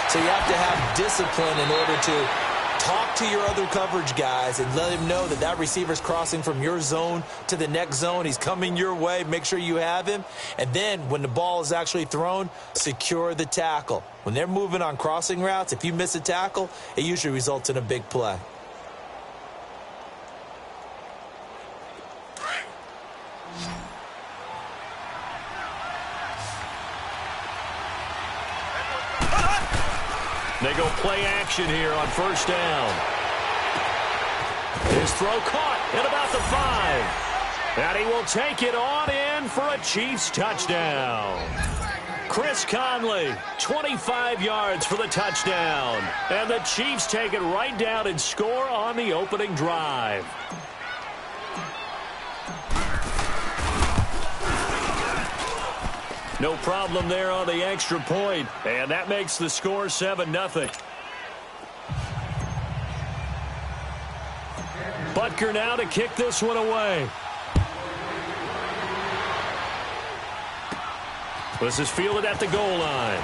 So you have to have discipline in order to talk to your other coverage guys and let him know that that receiver's crossing from your zone to the next zone. He's coming your way. Make sure you have him. And then when the ball is actually thrown, secure the tackle. When they're moving on crossing routes, if you miss a tackle, it usually results in a big play. They go play action here on first down. His throw caught at about the 5. And he will take it on in for a Chiefs touchdown. Chris Conley, 25 yards for the touchdown. And the Chiefs take it right down and score on the opening drive. No problem there on the extra point, and that makes the score 7-0. Butker now to kick this one away. This is fielded at the goal line.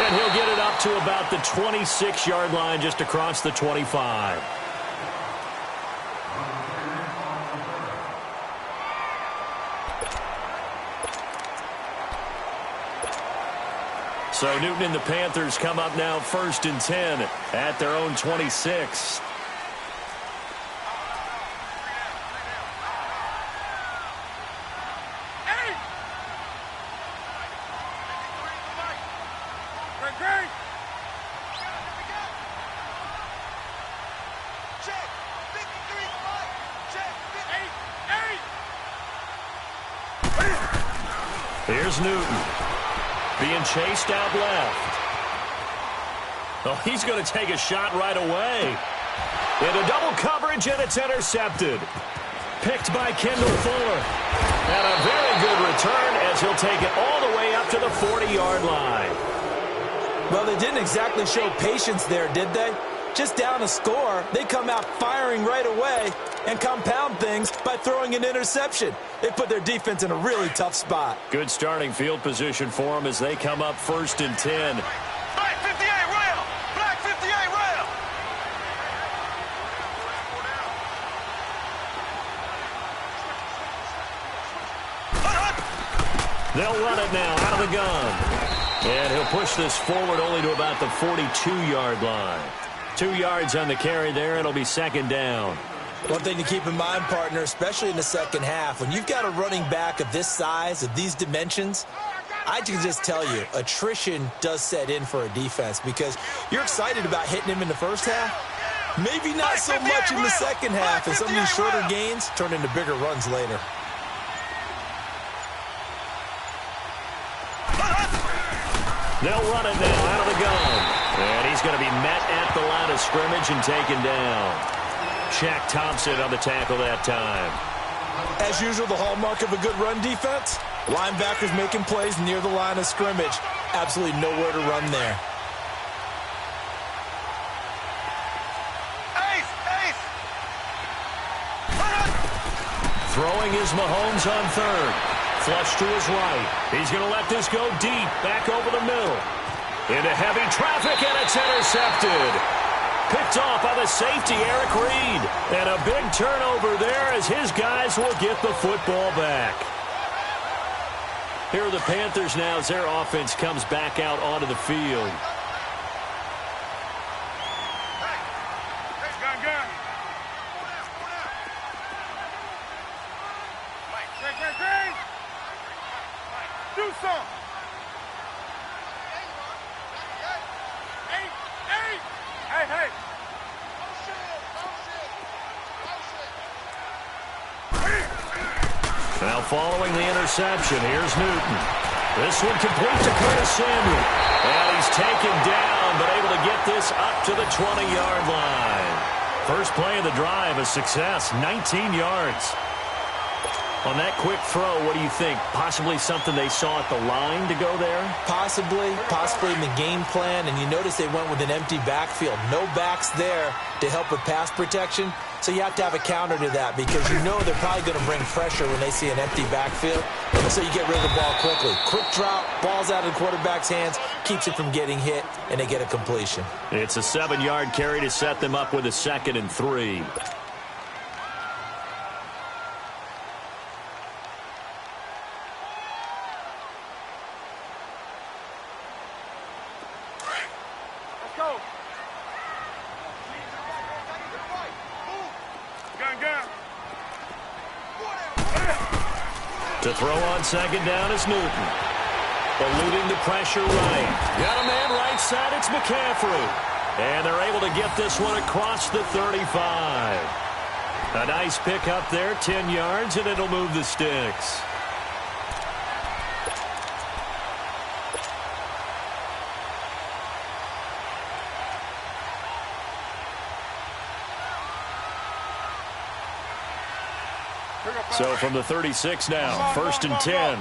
And he'll get it up to about the 26-yard line, just across the 25. So Newton and the Panthers come up now 1st and 10 at their own 26. Here's Newton. Being chased out left. Oh, he's going to take a shot right away. Into double coverage, and it's intercepted. Picked by Kendall Fuller. And a very good return as he'll take it all the way up to the 40-yard line. Well, they didn't exactly show patience there, did they? Just down a score, they come out firing right away and compound things by throwing an interception. They put their defense in a really tough spot. Good starting field position for them as they come up 1st and 10. Black 58 rail! Black 58 rail! They'll run it now out of the gun. And he'll push this forward only to about the 42-yard line. 2 yards on the carry there. It'll be 2nd down. One thing to keep in mind, partner, especially in the second half, when you've got a running back of this size, of these dimensions, I can just tell you, attrition does set in for a defense because you're excited about hitting him in the first half. Maybe not so much in the second half, and some of these shorter gains turn into bigger runs later. They'll run it now out of the gun. And he's going to be met at the line of scrimmage and taken down. Shaq Thompson on the tackle that time. As usual, the hallmark of a good run defense, linebackers making plays near the line of scrimmage. Absolutely nowhere to run there. Throwing is Mahomes on 3rd. Flush to his right. He's going to let this go deep, back over the middle. Into heavy traffic, and it's intercepted. Picked off by the safety, Eric Reed. And a big turnover there as his guys will get the football back. Here are the Panthers now as their offense comes back out onto the field. Do something. Hey. Now following the interception, here's Newton. This one complete to Curtis Samuel. And he's taken down, but able to get this up to the 20-yard line. First play of the drive, a success, 19 yards. On that quick throw, what do you think? Possibly something they saw at the line to go there? Possibly in the game plan. And you notice they went with an empty backfield. No backs there to help with pass protection. So you have to have a counter to that because you know they're probably going to bring pressure when they see an empty backfield. So you get rid of the ball quickly. Quick drop, ball's out of the quarterback's hands, keeps it from getting hit, and they get a completion. It's a 7-yard carry to set them up with a 2nd and 3. To throw on 2nd down is Newton. Eluding the pressure right. Got a man right side, it's McCaffrey. And they're able to get this one across the 35. A nice pick up there, 10 yards, and it'll move the sticks. So from the 36 now, 1st and 10.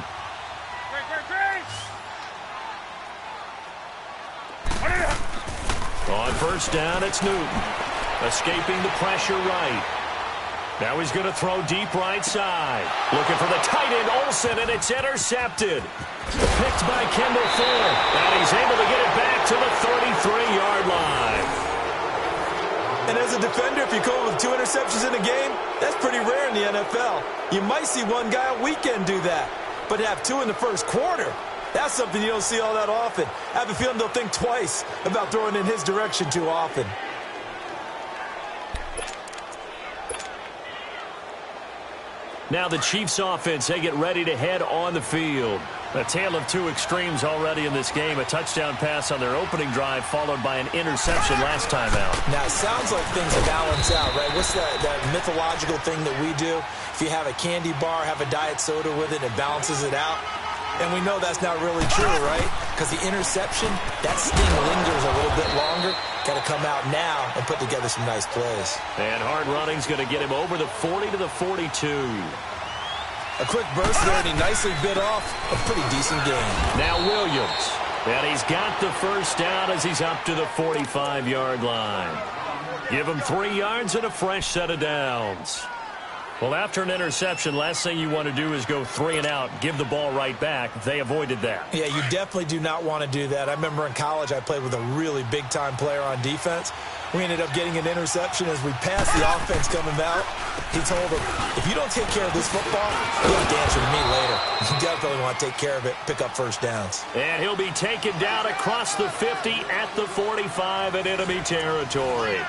On 1st down, it's Newton. Escaping the pressure right. Now he's going to throw deep right side. Looking for the tight end, Olsen, and it's intercepted. Picked by Kendall Fuller. And he's able to get it back to the 33-yard line. And as a defender, if you go with 2 interceptions in a game, that's pretty rare in the NFL. You might see one guy a weekend do that, but have 2 in the first quarter, that's something you don't see all that often. I have a feeling they'll think twice about throwing in his direction too often. Now the Chiefs offense, they get ready to head on the field. A tale of 2 extremes already in this game. A touchdown pass on their opening drive followed by an interception last time out. Now, it sounds like things balance out, right? What's that mythological thing that we do? If you have a candy bar, have a diet soda with it, it balances it out. And we know that's not really true, right? Because the interception, that sting lingers a little bit longer. Got to come out now and put together some nice plays. And hard running's going to get him over the 40 to the 42. A quick burst there, and he nicely bit off a pretty decent game. Now Williams. And he's got the 1st down as he's up to the 45-yard line. Give him 3 yards and a fresh set of downs. Well, after an interception, last thing you want to do is go 3 and out, give the ball right back. They avoided that. Yeah, you definitely do not want to do that. I remember in college I played with a really big-time player on defense. We ended up getting an interception as we passed the offense coming out. He told him, if you don't take care of this football, you'll have to answer to me later. You definitely want to take care of it, pick up 1st downs. And he'll be taken down across the 50 at the 45 in enemy territory.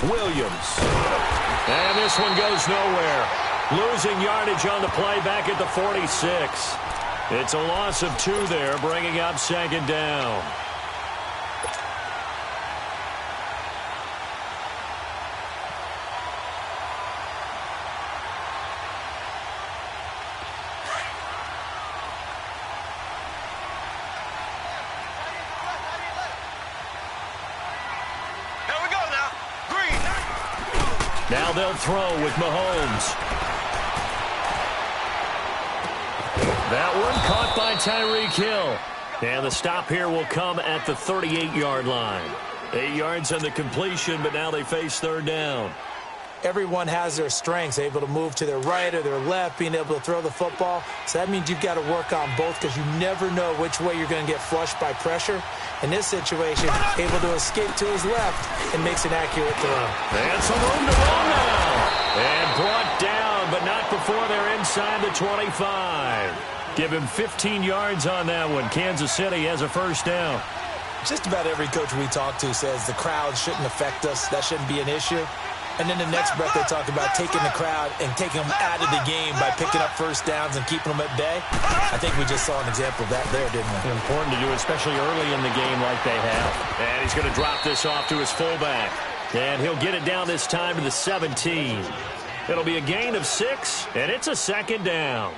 Williams. And this one goes nowhere. Losing yardage on the play back at the 46. It's a loss of 2 there, bringing up 2nd down. Now they'll throw with Mahomes. That one caught by Tyreek Hill. And the stop here will come at the 38-yard line. 8 yards on the completion, but now they face 3rd down. Everyone has their strengths, able to move to their right or their left, being able to throw the football. So that means you've got to work on both because you never know which way you're going to get flushed by pressure. In this situation, able to escape to his left and makes an accurate throw. And some room to run now. And brought down, but not before they're inside the 25. Give him 15 yards on that one. Kansas City has a 1st down. Just about every coach we talk to says the crowd shouldn't affect us. That shouldn't be an issue. And then the next breath they talk about taking the crowd and taking them out of the game by picking up first downs and keeping them at bay. I think we just saw an example of that there, didn't we? Important to do, especially early in the game like they have. And he's going to drop this off to his fullback. And he'll get it down this time to the 17. It'll be a gain of 6, and it's a second down.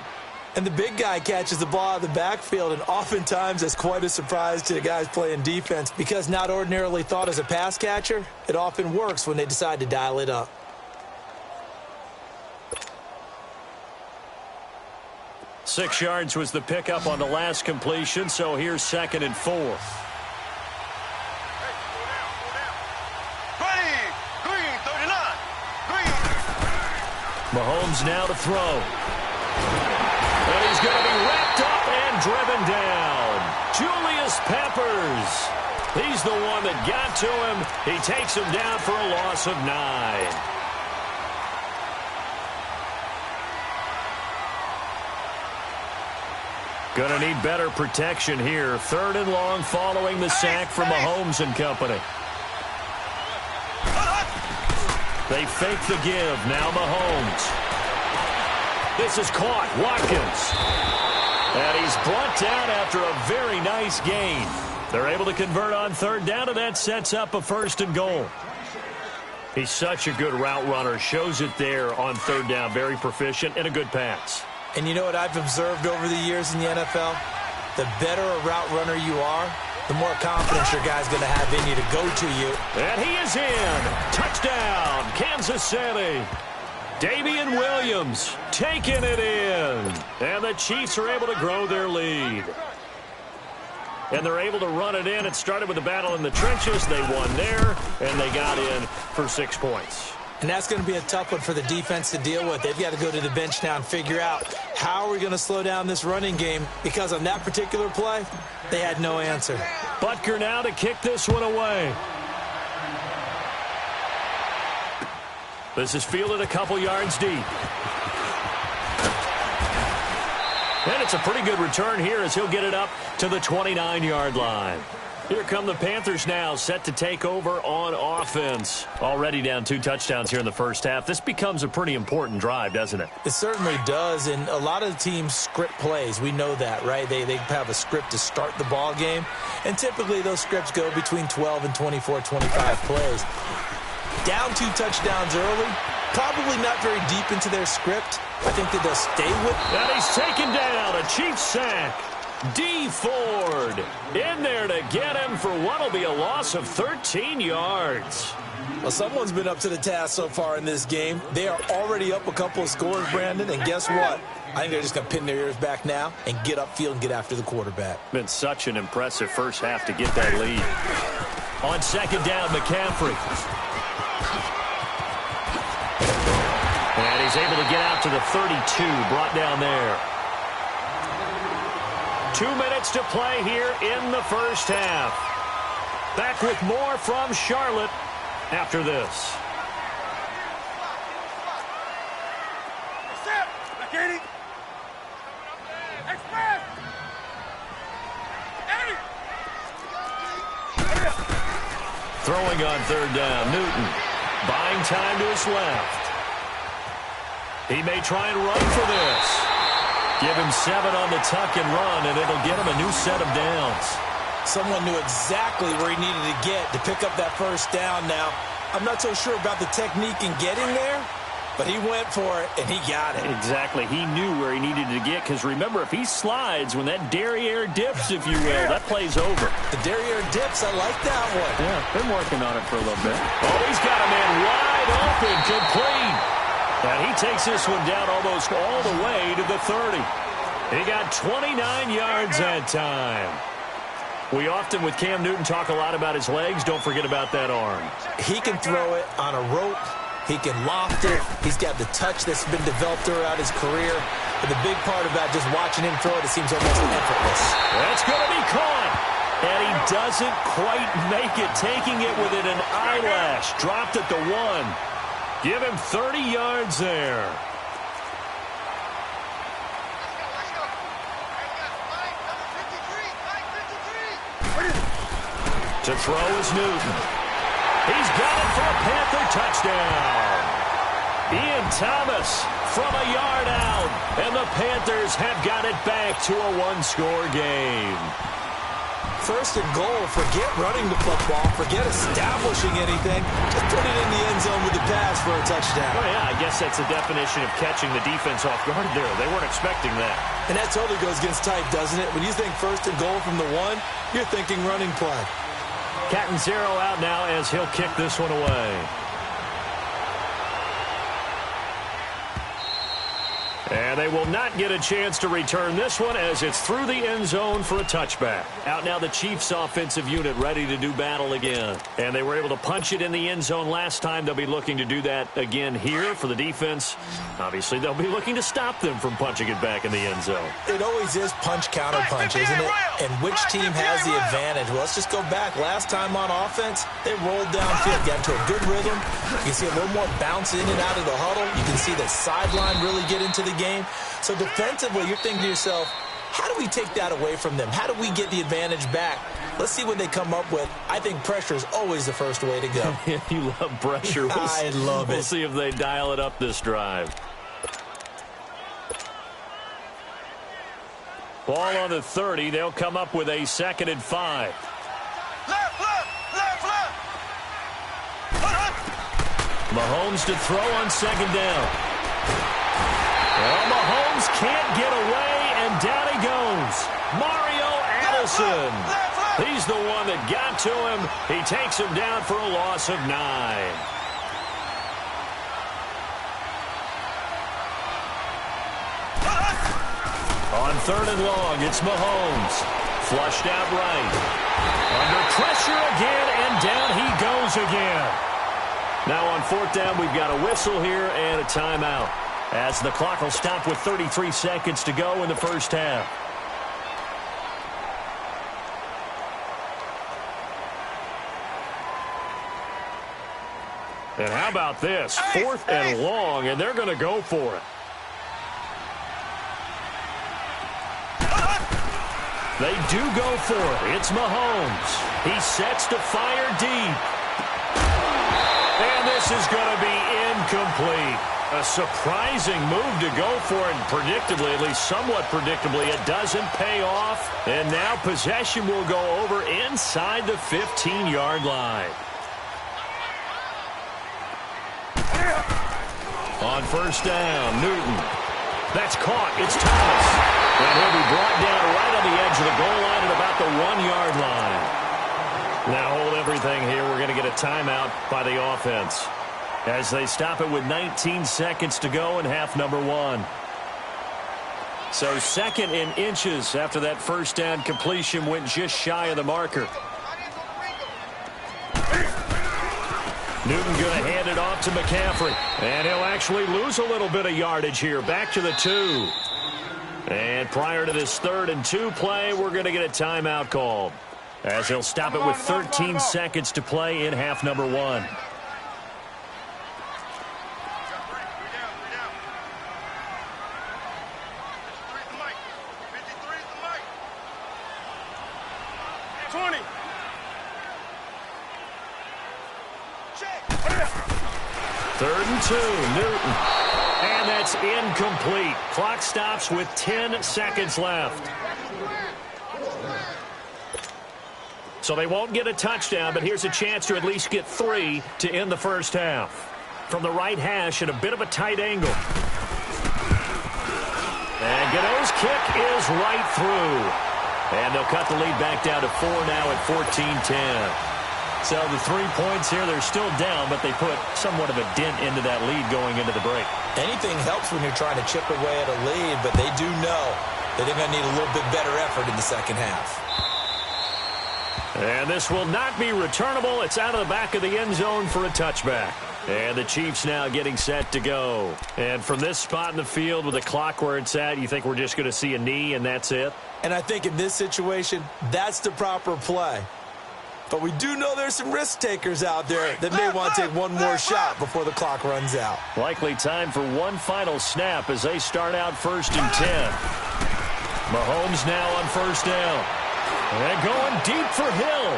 And the big guy catches the ball out of the backfield, and oftentimes that's quite a surprise to the guys playing defense because not ordinarily thought as a pass catcher, it often works when they decide to dial it up. Six yards was the pickup on the last completion, so here's 2nd and 4. Green, 39. Green. Mahomes now to throw. And he's going to be wrapped up and driven down. Julius Peppers. He's the one that got to him. He takes him down for a loss of 9. Going to need better protection here. 3rd and long following the sack from Mahomes and company. They fake the give. Now Mahomes. This is caught. Watkins. And he's brought down after a very nice gain. They're able to convert on 3rd down, and that sets up a 1st and goal. He's such a good route runner. Shows it there on 3rd down. Very proficient and a good pass. And you know what I've observed over the years in the NFL? The better a route runner you are, the more confidence your guy's going to have in you to go to you. And he is in. Touchdown, Kansas City. Damian Williams taking it in. And the Chiefs are able to grow their lead. And they're able to run it in. It started with a battle in the trenches. They won there, and they got in for 6 points. And that's going to be a tough one for the defense to deal with. They've got to go to the bench now and figure out how are we going to slow down this running game, because on that particular play, they had no answer. Butker now to kick this one away. This is fielded a couple yards deep. And it's a pretty good return here as he'll get it up to the 29-yard line. Here come the Panthers now, set to take over on offense. Already down 2 touchdowns here in the first half. This becomes a pretty important drive, doesn't it? It certainly does, and a lot of the teams script plays. We know that, right? They have a script to start the ball game, and typically those scripts go between 12 and 24, 25 plays. Down 2 touchdowns early, probably not very deep into their script. I think that they'll stay with it. And he's taken down, a Chiefs sack. D. Ford in there to get him for what will be a loss of 13 yards. Well, someone's been up to the task so far in this game. They are already up a couple of scores, Brandon, and guess what? I think they're just going to pin their ears back now and get upfield and get after the quarterback. Been such an impressive first half to get that lead. On 2nd down, McCaffrey. And he's able to get out to the 32, brought down there. 2 minutes to play here in the first half. Back with more from Charlotte after this. Throwing on 3rd down, Newton. Buying time to his left. He may try and run for this. Give him 7 on the tuck and run, and it'll get him a new set of downs. Someone knew exactly where he needed to get to pick up that first down now. I'm not so sure about the technique in getting there, but he went for it, and he got it. Exactly. He knew where he needed to get, because remember, if he slides, when that derriere dips, if you will, that play's over. The derriere dips, I like that one. Yeah, been working on it for a little bit. Oh, he's got a man wide open, complete. And he takes this one down almost all the way to the 30. He got 29 yards that time. We often, with Cam Newton, talk a lot about his legs. Don't forget about that arm. He can throw it on a rope. He can loft it. He's got the touch that's been developed throughout his career. But the big part about just watching him throw it, it seems almost effortless. That's going to be caught. And he doesn't quite make it, taking it within an eyelash. Dropped at the 1. Give him 30 yards there. To throw is Newton. He's got it for a Panther touchdown. Ian Thomas from a yard out. And the Panthers have got it back to a one-score game. First and goal, forget running the football, forget establishing anything. Just put it in the end zone with the pass for a touchdown. Oh, yeah, I guess that's the definition of catching the defense off guard there. They weren't expecting that. And that totally goes against type, doesn't it? When you think first and goal from the one, you're thinking running play. Catanzaro out now as he'll kick this one away. And they will not get a chance to return this one as it's through the end zone for a touchback. Out now the Chiefs offensive unit ready to do battle again. And they were able to punch it in the end zone last time. They'll be looking to do that again here for the defense. Obviously, they'll be looking to stop them from punching it back in the end zone. It always is punch-counter-punch, isn't it? And which team has the advantage? Well, let's just go back. Last time on offense, they rolled downfield, got into a good rhythm. You can see a little more bounce in and out of the huddle. You can see the sideline really get into the game. So defensively, you're thinking to yourself, how do we take that away from them? How do we get the advantage back? Let's see what they come up with. I think pressure is always the first way to go. You love pressure. I love it. We'll see if they dial it up this drive. Ball on the 30. They'll come up with a 2nd and 5. Left, left. Mahomes to throw on 2nd down. Well, Mahomes can't get away, and down he goes. Mario Addison. He's the one that got to him. He takes him down for a loss of 9. On 3rd and long, it's Mahomes. Flushed out right. Under pressure again, and down he goes again. Now on 4th down, we've got a whistle here and a timeout, as the clock will stop with 33 seconds to go in the first half. And how about this? 4th and long, and they're going to go for it. They do go for it. It's Mahomes. He sets to fire deep. And this is going to be incomplete. A surprising move to go for it, and predictably, at least somewhat predictably, it doesn't pay off. And now possession will go over inside the 15-yard line. On 1st down, Newton. That's caught. It's Thomas. And he'll be brought down right on the edge of the goal line at about the 1-yard line. Now hold everything here. We're going to get a timeout by the offense, as they stop it with 19 seconds to go in half number 1. So 2nd and inches after that 1st down completion went just shy of the marker. Newton going to hand it off to McCaffrey. And he'll actually lose a little bit of yardage here. Back to the 2. And prior to this 3rd and 2 play, we're going to get a timeout called, as he'll stop it with 13 seconds to play in half number 1. Third and 2, Newton. And that's incomplete. Clock stops with 10 seconds left. So they won't get a touchdown, but here's a chance to at least get 3 to end the first half. From the right hash at a bit of a tight angle. And Gano's kick is right through. And they'll cut the lead back down to 4 now at 14-10. So the 3 points here, they're still down, but they put somewhat of a dent into that lead going into the break. Anything helps when you're trying to chip away at a lead, but they do know that they're going to need a little bit better effort in the second half. And this will not be returnable. It's out of the back of the end zone for a touchback. And the Chiefs now getting set to go. And from this spot in the field with the clock where it's at, you think we're just going to see a knee and that's it? And I think in this situation, that's the proper play. But we do know there's some risk takers out there that may want to take one more shot before the clock runs out. Likely time for one final snap as they start out 1st and 10. Mahomes now on 1st down. And going deep for Hill.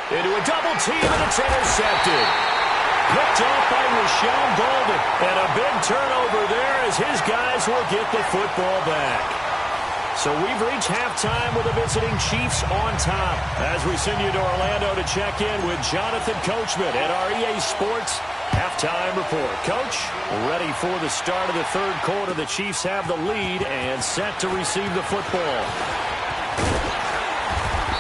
Into a double team, and it's intercepted. Picked off by Rashawn Golden. And a big turnover there as his guys will get the football back. So we've reached halftime with the visiting Chiefs on top. As we send you to Orlando to check in with Jonathan Coachman at our EA Sports Halftime Report. Coach, ready for the start of the third quarter. The Chiefs have the lead and set to receive the football.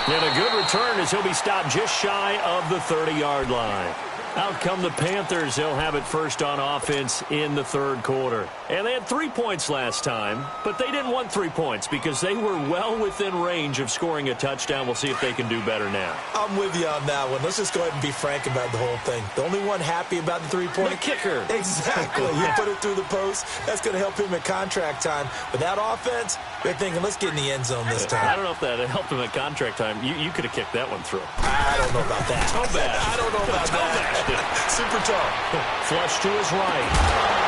And a good return as he'll be stopped just shy of the 30-yard line. Out come the Panthers. They'll have it first on offense in the third quarter. And they had 3 points last time, but they didn't want 3 points because they were well within range of scoring a touchdown. We'll see if they can do better now. I'm with you on that one. Let's just go ahead and be frank about the whole thing. The only one happy about the three-point the kicker. Exactly. You put it through the post. That's going to help him at contract time. But that offense, they're thinking, let's get in the end zone this time. I don't know if that helped him at contract time. You could have kicked that one through. I don't know about that. Toe bad. I don't know about that. Super tough. Flush to his right.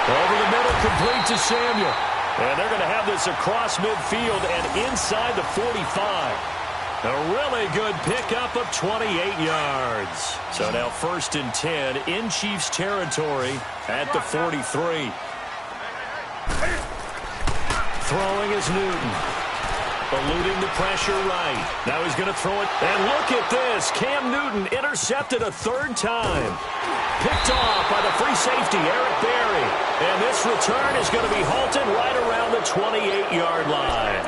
Over the middle, complete to Samuel. And they're going to have this across midfield and inside the 45. A really good pickup of 28 yards. So now 1st and 10 in Chiefs territory at the 43. Throwing is Newton. Eluding the pressure right. Now he's going to throw it. And look at this. Cam Newton intercepted a third time. Picked off by the free safety, Eric Berry. And this return is going to be halted right around the 28-yard line.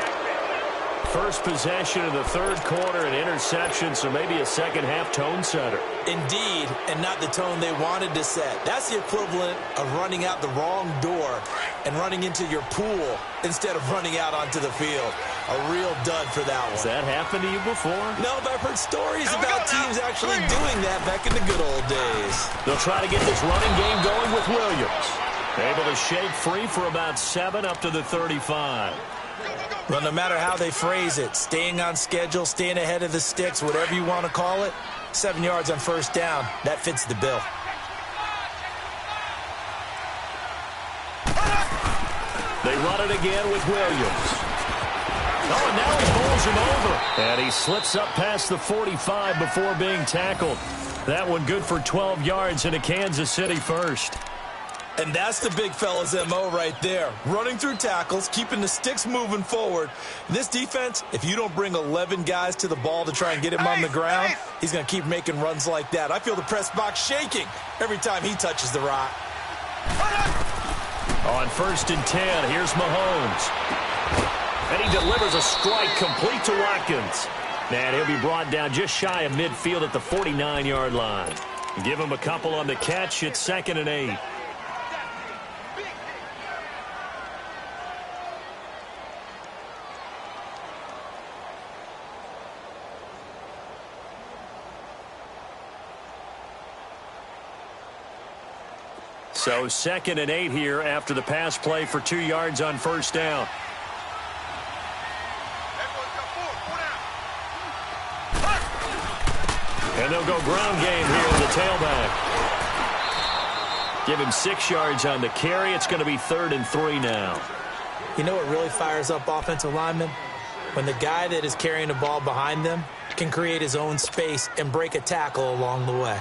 First possession of the third quarter, an interception, so maybe a second-half tone setter. Indeed, and not the tone they wanted to set. That's the equivalent of running out the wrong door and running into your pool instead of running out onto the field. A real dud for that one. Has that happened to you before? No, but I've heard stories about teams actually doing that back in the good old days. They'll try to get this running game going with Williams. Able to shake free for about 7 up to the 35. Well, no matter how they phrase it, staying on schedule, staying ahead of the sticks, whatever you want to call it, 7 yards on first down, that fits the bill. They run it again with Williams. Oh, and now he bowls him over. And he slips up past the 45 before being tackled. That one good for 12 yards into Kansas City first. And that's the big fella's MO right there. Running through tackles, keeping the sticks moving forward. This defense, if you don't bring 11 guys to the ball to try and get him on the ground, he's going to keep making runs like that. I feel the press box shaking every time he touches the rock. On 1st and 10, here's Mahomes. And he delivers a strike complete to Watkins. And he'll be brought down just shy of midfield at the 49-yard line. Give him a couple on the catch. It's 2nd and 8. So 2nd and 8 here after the pass play for 2 yards on first down. And they'll go ground game here with the tailback. Give him 6 yards on the carry. It's going to be 3rd and 3 now. You know what really fires up offensive linemen? When the guy that is carrying the ball behind them can create his own space and break a tackle along the way.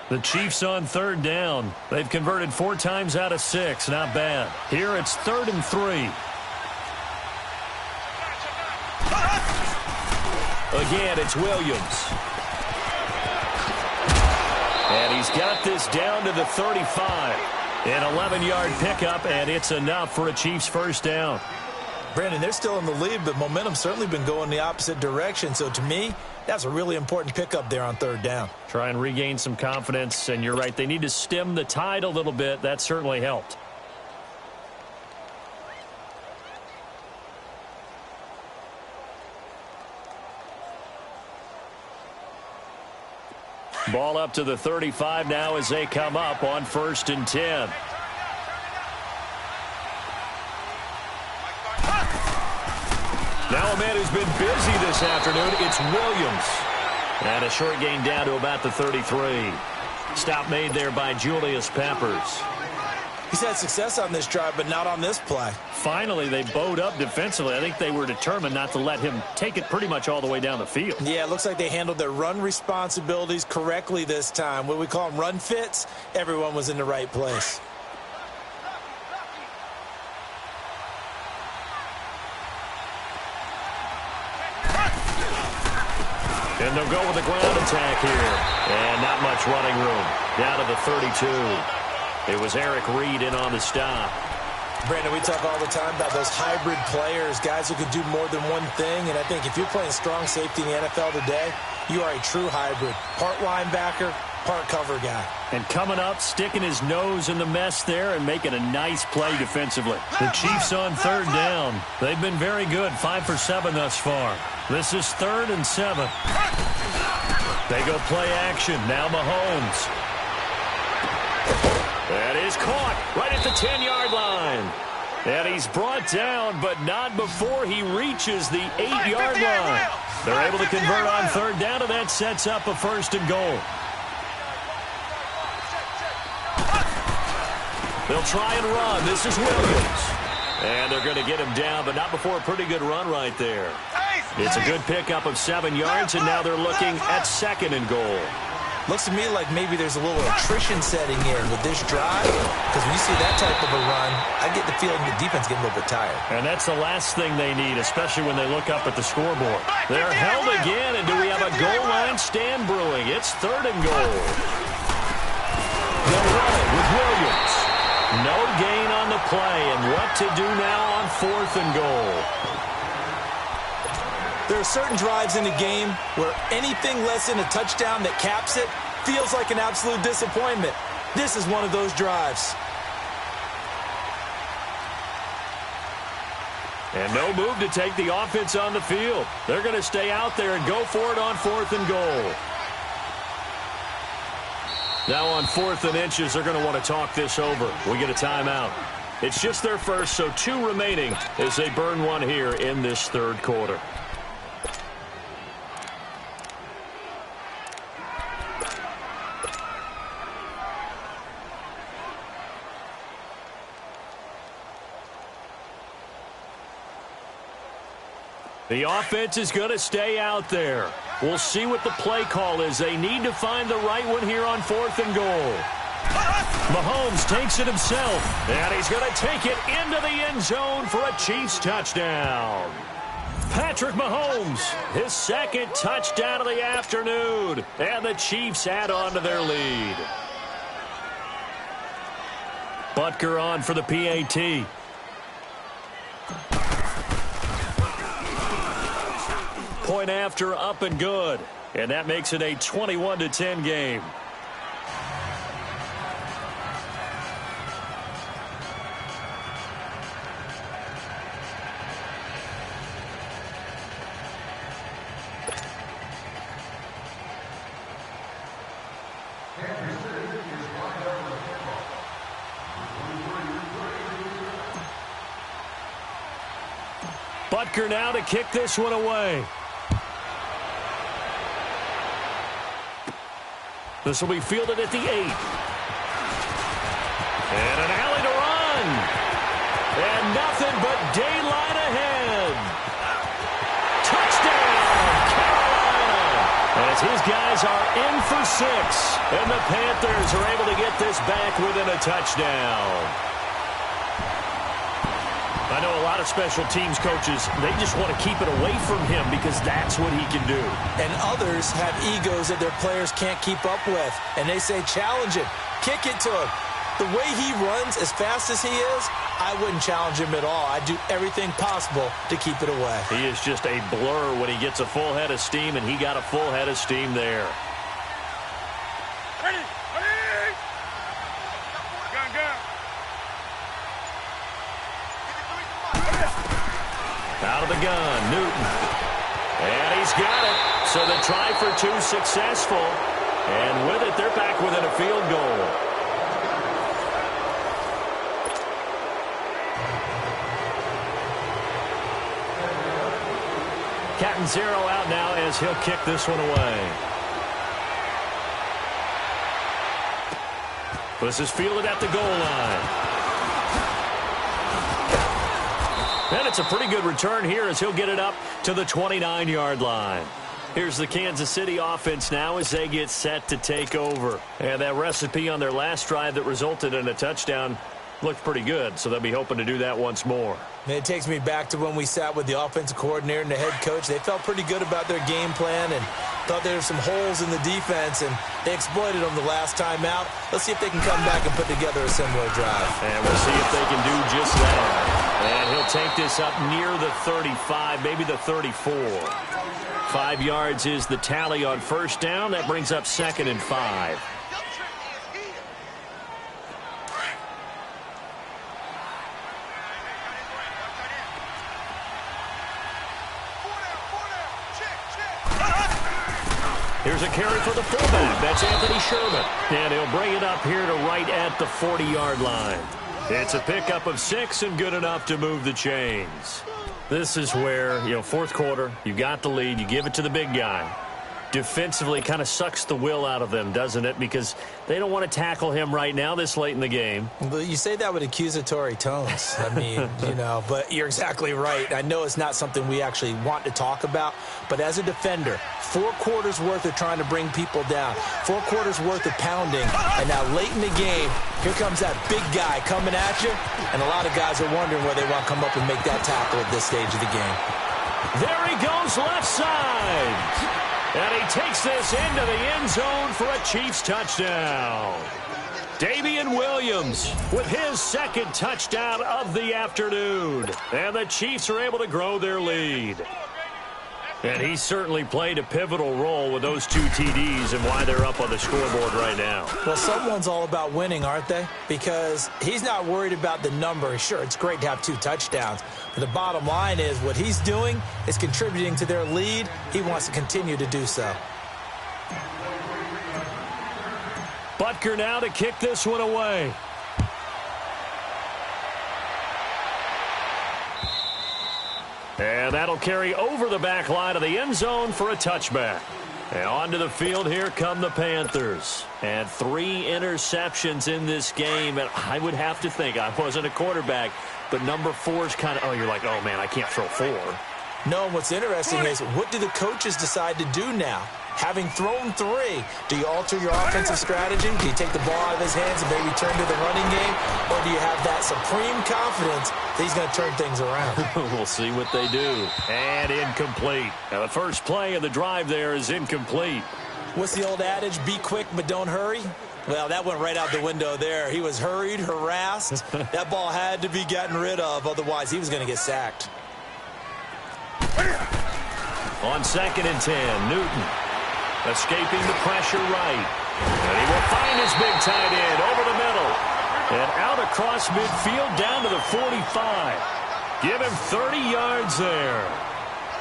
The Chiefs on 3rd down. They've converted 4 times out of 6. Not bad. Here it's 3rd and 3. Again, it's Williams. And he's got this down to the 35. An 11-yard pickup, and it's enough for a Chiefs first down. Brandon, they're still in the lead, but momentum's certainly been going the opposite direction. So to me, that's a really important pickup there on 3rd down. Try and regain some confidence, and you're right. They need to stem the tide a little bit. That certainly helped. Ball up to the 35 now as they come up on 1st and 10. Now a man who's been busy this afternoon, it's Williams. And a short gain down to about the 33. Stop made there by Julius Peppers. He's had success on this drive, but not on this play. Finally, they bowed up defensively. I think they were determined not to let him take it pretty much all the way down the field. Yeah, it looks like they handled their run responsibilities correctly this time. What we call them run fits, everyone was in the right place. And they'll go with the ground attack here. And not much running room. Down to the 32. It was Eric Reed in on the stop. Brandon, we talk all the time about those hybrid players, guys who can do more than one thing. And I think if you're playing strong safety in the NFL today, you are a true hybrid. Part linebacker, part cover guy. And coming up, sticking his nose in the mess there and making a nice play defensively. The Chiefs on third down. They've been very good, 5 for 7 thus far. This is 3rd and 7. They go play action. Now Mahomes. That is caught right at the 10-yard line. And he's brought down, but not before he reaches the 8-yard line. They're able to convert on third down, and that sets up a 1st and goal. They'll try and run. This is Williams. And they're going to get him down, but not before a pretty good run right there. It's a good pickup of 7 yards, and now they're looking at 2nd and goal. Looks to me like maybe there's a little attrition setting in with this drive, because when you see that type of a run, I get the feeling the defense getting a little bit tired. And that's the last thing they need, especially when they look up at the scoreboard. They're held again, and do we have a goal line stand brewing? It's 3rd and goal. They'll run it with Williams. No gain on the play, and what to do now on 4th and goal. There are certain drives in the game where anything less than a touchdown that caps it feels like an absolute disappointment. This is one of those drives. And no move to take the offense on the field. They're going to stay out there and go for it on 4th and goal. Now on 4th and inches, they're going to want to talk this over. We get a timeout. It's just their first, so 2 remaining as they burn one here in this 3rd quarter. The offense is going to stay out there. We'll see what the play call is. They need to find the right one here on 4th and goal. Mahomes takes it himself, and he's going to take it into the end zone for a Chiefs touchdown. Patrick Mahomes, his 2nd touchdown of the afternoon, and the Chiefs add on to their lead. Butker on for the PAT. Point after, up and good. And that makes it a 21-10 game. Butker now to kick this one away. This will be fielded at the 8. And an alley to run. And nothing but daylight ahead. Touchdown, Carolina. As his guys are in for 6. And the Panthers are able to get this back within a touchdown. I know a lot of special teams coaches, they just want to keep it away from him because that's what he can do. And others have egos that their players can't keep up with. And they say, challenge him, kick it to him. The way he runs as fast as he is, I wouldn't challenge him at all. I'd do everything possible to keep it away. He is just a blur when he gets a full head of steam, and he got a full head of steam there. Ready? Ready? Gun, gun. Out of the gun, Newton. And he's got it. So the try for 2 successful. And with it, they're back within a field goal. Captain Zero out now as he'll kick this one away. This is fielded at the goal line. that's a pretty good return here as he'll get it up to the 29-yard line. Here's the Kansas City offense now as they get set to take over. And that recipe on their last drive that resulted in a touchdown looked pretty good, so they'll be hoping to do that once more. And it takes me back to when we sat with the offensive coordinator and the head coach. They felt pretty good about their game plan and thought there were some holes in the defense, and they exploited them the last time out. Let's see if they can come back and put together a similar drive. And we'll see if they can do just that. And he'll take this up near the 35, maybe the 34. 5 yards is the tally on first down. That brings up 2nd and 5. Here's a carry for the fullback. That's Anthony Sherman. And he'll bring it up here to right at the 40-yard line. It's a pickup of 6 and good enough to move the chains. This is where, fourth quarter, you got the lead, you give it to the big guy. Defensively kind of sucks the will out of them, doesn't it? Because they don't want to tackle him right now this late in the game. Well, you say that with accusatory tones. I mean, but you're exactly right. I know it's not something we actually want to talk about, but as a defender, 4 quarters worth of trying to bring people down, 4 quarters worth of pounding, and now late in the game, here comes that big guy coming at you, and a lot of guys are wondering where they want to come up and make that tackle at this stage of the game. There he goes left side. And he takes this into the end zone for a Chiefs touchdown. Damian Williams with his 2nd touchdown of the afternoon. And the Chiefs are able to grow their lead. And he certainly played a pivotal role with those 2 TDs and why they're up on the scoreboard right now. Well, someone's all about winning, aren't they? Because he's not worried about the number. Sure, it's great to have 2 touchdowns. But the bottom line is what he's doing is contributing to their lead. He wants to continue to do so. Butker now to kick this one away. And that'll carry over the back line of the end zone for a touchback. And onto the field, here come the Panthers. And 3 interceptions in this game. And I would have to think, I wasn't a quarterback, but number 4 is kind of, you're like, oh, man, I can't throw 4. No, what's interesting is what do the coaches decide to do now? Having thrown 3, do you alter your offensive strategy? Do you take the ball out of his hands and maybe turn to the running game? Or do you have that supreme confidence that he's going to turn things around? We'll see what they do. And incomplete. Now, the first play of the drive there is incomplete. What's the old adage? Be quick, but don't hurry? Well, that went right out the window there. He was hurried, harassed. That ball had to be gotten rid of. Otherwise, he was going to get sacked. On 2nd and 10, Newton. Escaping the pressure right. And he will find his big tight end over the middle. And out across midfield down to the 45. Give him 30 yards there.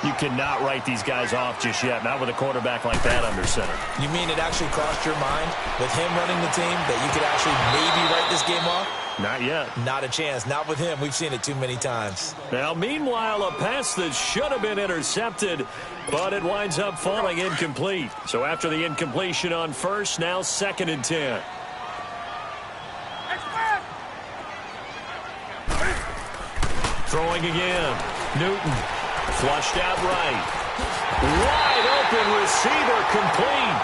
You cannot write these guys off just yet, not with a quarterback like that under center. You mean it actually crossed your mind with him running the team that you could actually maybe write this game off? Not yet. Not a chance. Not with him. We've seen it too many times. Now, meanwhile, a pass that should have been intercepted, but it winds up falling incomplete. So after the incompletion on first, now 2nd and 10. Throwing again. Newton. Flushed out right. Wide open receiver complete.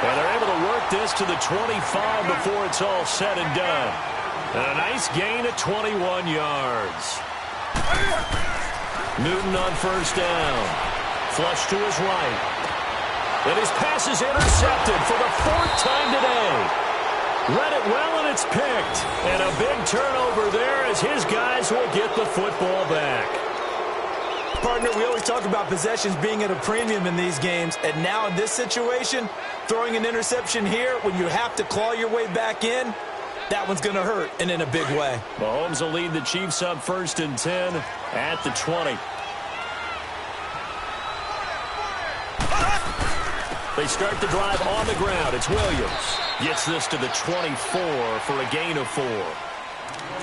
And they're able to work this to the 25 before it's all said and done. And a nice gain of 21 yards. Newton on first down. Flush to his right. And his pass is intercepted for the 4th time today. Read it well, and it's picked. And a big turnover there as his guys will get the football back. Partner, we always talk about possessions being at a premium in these games, and now in this situation, throwing an interception here when you have to claw your way back in, that one's going to hurt, and in a big way. Mahomes will lead the Chiefs up 1st and 10 at the 20. They start the drive on the ground. It's Williams. Gets this to the 24 for a gain of 4.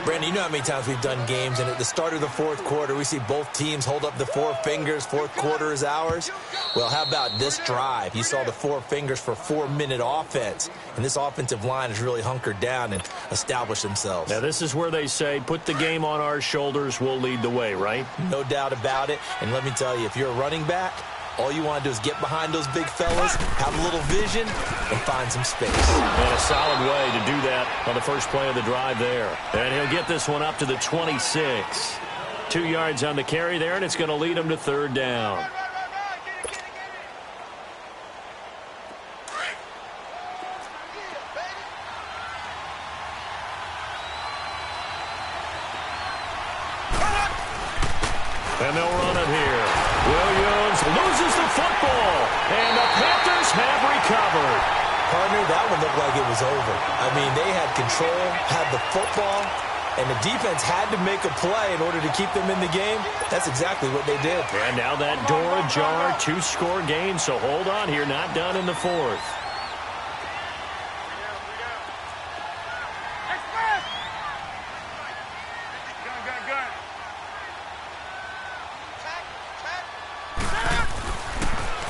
Brandon, you know how many times we've done games, and at the start of the fourth quarter, we see both teams hold up the four fingers, fourth quarter is ours. Well, how about this drive? You saw the four fingers for 4-minute offense, and this offensive line has really hunkered down and established themselves. Now, this is where they say, put the game on our shoulders, we'll lead the way, right? No doubt about it, and let me tell you, if you're a running back, all you want to do is get behind those big fellas, have a little vision, and find some space. And a solid way to do that on the first play of the drive there. And he'll get this one up to the 26. 2 yards on the carry there, and it's going to lead him to third down. And they'll run it here. Williams loses the football, and the Panthers have recovered. Partner, that one looked like it was over. I mean, they had control, had the football, and the defense had to make a play in order to keep them in the game. That's exactly what they did. And now that door ajar, 2-score game, so hold on here, not done in the fourth.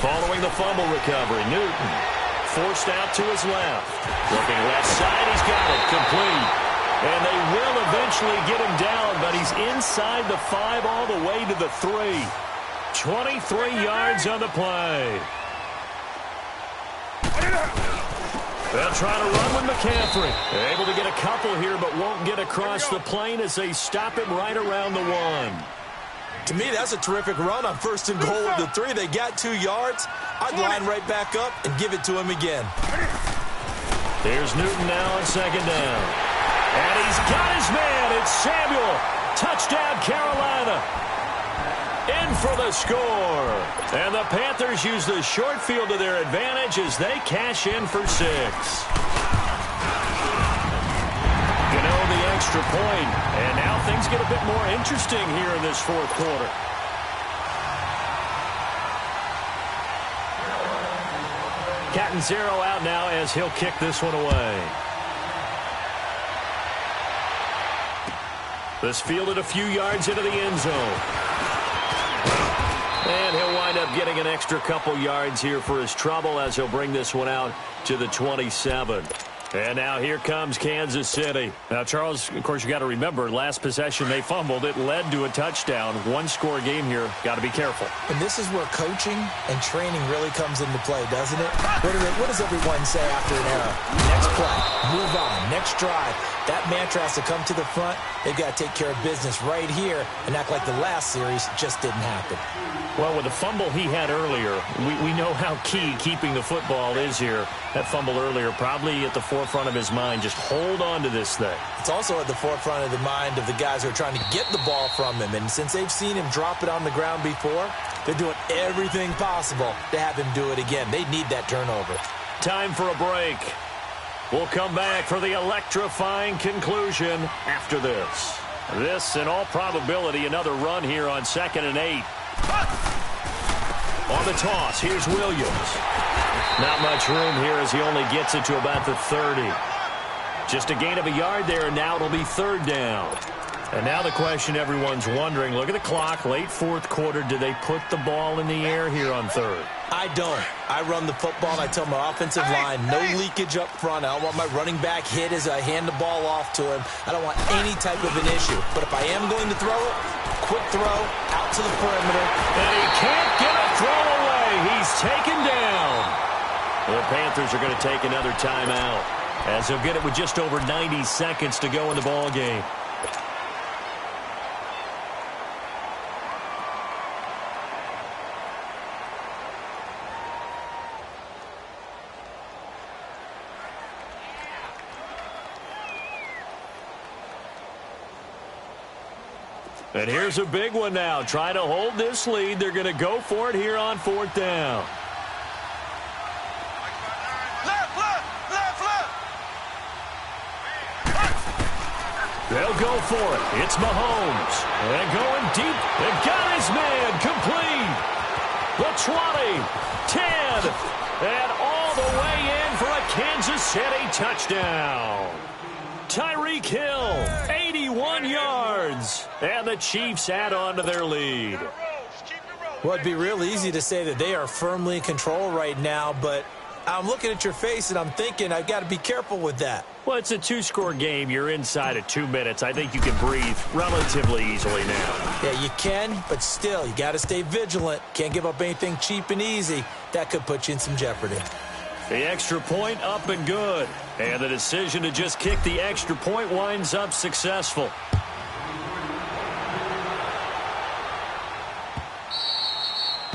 Following the fumble recovery, Newton forced out to his left. Looking left side, he's got it, complete. And they will eventually get him down, but he's inside the 5 all the way to the 3. 23 yards on the play. They'll try to run with McCaffrey. They're able to get a couple here, but won't get across the plane as they stop him right around the 1. To me, that's a terrific run on first and goal at the 3. They got 2 yards. I'd line right back up and give it to him again. Here's Newton now on second down. And he's got his man. It's Samuel. Touchdown, Carolina. In for the score. And the Panthers use the short field to their advantage as they cash in for 6. You know, the extra point. And now things get a bit more interesting here in this fourth quarter. Catanzaro out now as he'll kick this one away. This fielded a few yards into the end zone. And he'll wind up getting an extra couple yards here for his trouble as he'll bring this one out to the 27. And now here comes Kansas City. Now, Charles, of course, you got to remember, last possession they fumbled. It led to a touchdown. 1-score game here. Got to be careful. And this is where coaching and training really comes into play, doesn't it? What does everyone say after an error? Next play, move on, next drive. That mantra has to come to the front. They've got to take care of business right here and act like the last series just didn't happen. Well, with the fumble he had earlier, we know how key keeping the football is here. That fumble earlier probably at the forefront of his mind. Just hold on to this thing. It's also at the forefront of the mind of the guys who are trying to get the ball from him. And since they've seen him drop it on the ground before, they're doing everything possible to have him do it again. They need that turnover. Time for a break. We'll come back for the electrifying conclusion after this. This, in all probability, another run here on 2nd and 8. On the toss, here's Williams. Not much room here as he only gets it to about the 30. Just a gain of a yard there, and now it'll be third down. And now the question everyone's wondering, look at the clock, late fourth quarter, do they put the ball in the air here on third? I don't. I run the football, and I tell my offensive line, no leakage up front. I don't want my running back hit as I hand the ball off to him. I don't want any type of an issue. But if I am going to throw it, quick throw, out to the perimeter. And he can't get a throw away. He's taken down. The Panthers are going to take another timeout as they'll get it with just over 90 seconds to go in the ball game. And here's a big one now. Trying to hold this lead. They're going to go for it here on fourth down. They'll go for it. It's Mahomes. And going deep. They've got his man complete. The 20, 10, and all the way in for a Kansas City touchdown. Tyreek Hill, 81 is. And the Chiefs add on to their lead. Well, it'd be real easy to say that they are firmly in control right now, but I'm looking at your face and I'm thinking I've got to be careful with that. Well, it's a two-score game. You're inside of 2 minutes. I think you can breathe relatively easily now. Yeah, you can, but still, you got to stay vigilant. Can't give up anything cheap and easy. That could put you in some jeopardy. The extra point up and good. And the decision to just kick the extra point winds up successful.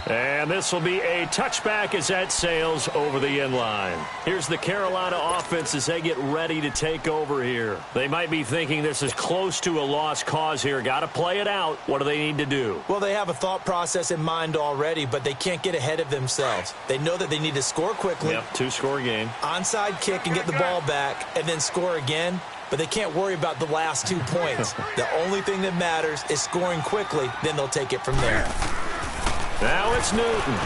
And this will be a touchback as that sails over the end line. Here's the Carolina offense as they get ready to take over here. They might be thinking this is close to a lost cause here. Got to play it out. What do they need to do? Well, they have a thought process in mind already, but they can't get ahead of themselves. They know that they need to score quickly. Yep, two-score game. Onside kick and get the ball back and then score again. But they can't worry about the last 2 points. The only thing that matters is scoring quickly. Then they'll take it from there. Now it's Newton,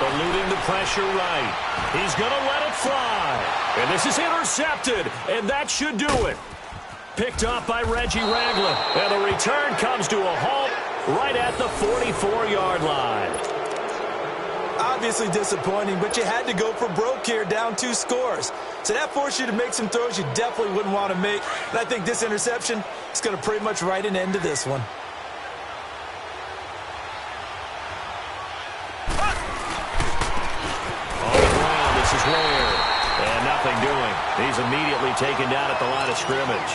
eluding the pressure right. He's going to let it fly. And this is intercepted, and that should do it. Picked off by Reggie Ragland, and the return comes to a halt right at the 44-yard line. Obviously disappointing, but you had to go for broke here, down 2 scores. So that forced you to make some throws you definitely wouldn't want to make. And I think this interception is going to pretty much write an end to this one. And nothing doing. He's immediately taken down at the line of scrimmage.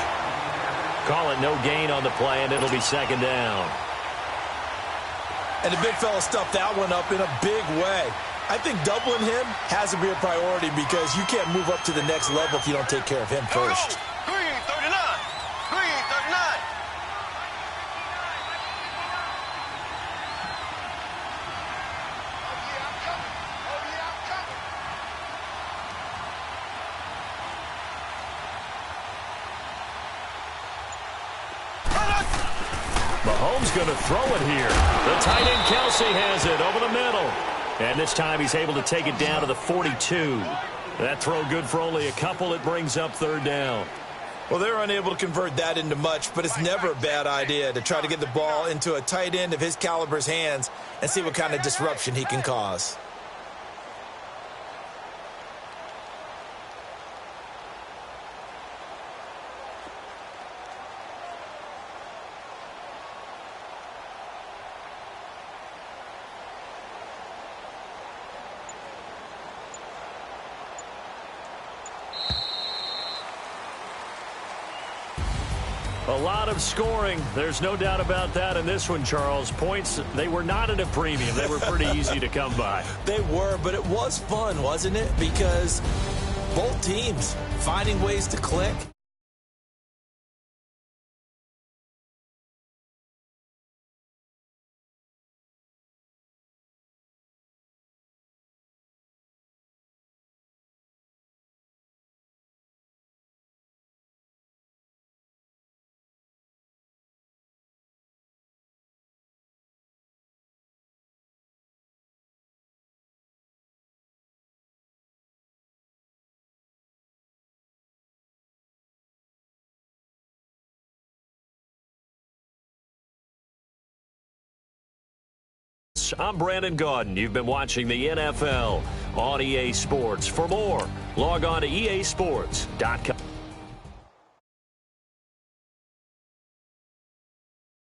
Call it no gain on the play, and it'll be second down. And the big fella stuffed that one up in a big way. I think doubling him has to be a priority because you can't move up to the next level if you don't take care of him first. Green 39. Green 39. Mahomes going to throw it here. The tight end Kelsey has it over the middle. And this time he's able to take it down to the 42. That throw good for only a couple. It brings up third down. Well, they're unable to convert that into much, but it's never a bad idea to try to get the ball into a tight end of his caliber's hands and see what kind of disruption he can cause. A lot of scoring. There's no doubt about that in this one, Charles. Points, they were not at a premium. They were pretty easy to come by. They were, but it was fun, wasn't it? Because both teams finding ways to click. I'm Brandon Gaudin. You've been watching the NFL on EA Sports. For more, log on to easports.com.